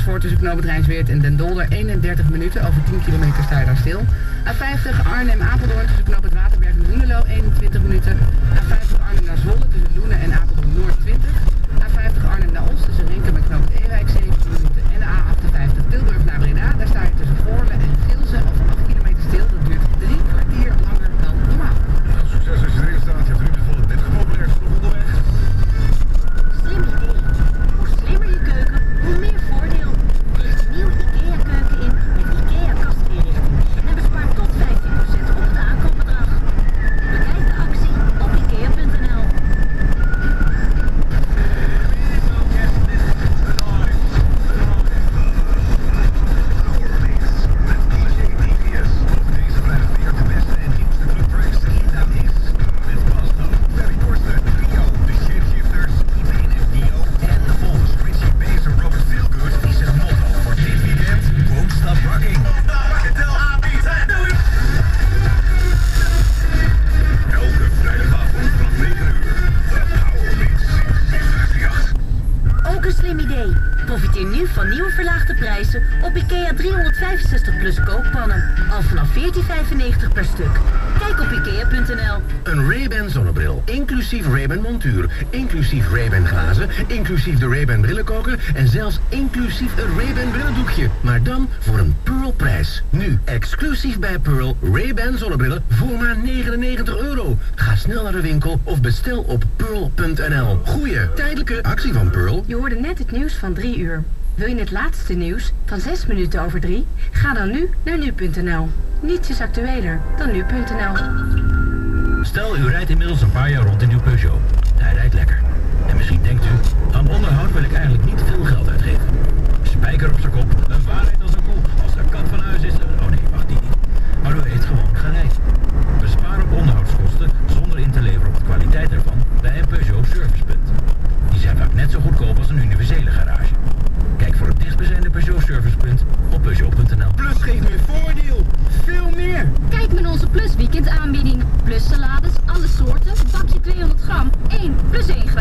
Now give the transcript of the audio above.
Amersfoort tussen knooppunt Rijnsweert en Den Dolder 31 minuten. Over 10 kilometer sta je daar stil. A50 Arnhem-Apeldoorn tussen knooppunt Waterberg en Loenelo 21 minuten. A50 Arnhem naar Zwolle tussen Loenen en Apeldoorn Noord 20. A50 Arnhem naar Os tussen Rinkum en knooppunt Ewijk 17 minuten. En de A58 Tilburg naar Breda. Daar sta je tussen Voorle en Gilze over 8 kilometer stil. Dat duurt 3 kwartier langer dan normaal. Nou, succes als je erin staat. Je hebt er nu volle 30 populair nog onderweg. Slim idee. Hoe slimmer je keuken, hoe meer voordeel. Richt een nieuwe IKEA-keuken in met IKEA-kastweerrichting. En bespaar tot 15% op het aankoopbedrag. Bekijk de actie op IKEA.nl. Profiteer nu van nieuwe verlaagde prijzen op IKEA 365 plus kookpannen. Al vanaf 14,95 per stuk. Kijk op IKEA.nl. Een Ray-Ban zonnebril, inclusief Ray-Ban montuur, inclusief Ray-Ban glazen, inclusief de Ray-Ban brillenkoker en zelfs inclusief een Ray-Ban brillendoekje. Maar dan voor een Pearl-prijs. Nu, exclusief bij Pearl, Ray-Ban zonnebrillen voor maar €99. Ga snel naar de winkel of bestel op pearl.nl. Goeie, tijdelijke actie van Pearl. Je hoorde net het nieuws van 3 uur. Wil je het laatste nieuws van 6 minuten over 3? Ga dan nu naar nu.nl. Niets is actueler dan nu.nl. Stel, u rijdt inmiddels een paar jaar rond in uw Peugeot. Hij rijdt lekker. En misschien denkt u, aan onderhoud wil ik eigenlijk niet veel geld uitgeven. Spijker op zijn kop, een waarheid als een koe. Als de kat van huis is, oh nee, wacht die niet. Maar u heeft gewoon gereid. Bespaar op onderhoudskosten zonder in te leveren op de kwaliteit ervan bij een Peugeot Servicepunt. Die zijn vaak net zo goedkoop als een universele garage. Kijk voor het dichtstbijzijnde Peugeot Servicepunt op Peugeot.nl. Plus geeft meer voordeel. Veel meer. Kijk met onze Plus weekendaanbieding. Plus salades, alle soorten, bakje 200 gram. 1 plus 1 gratis.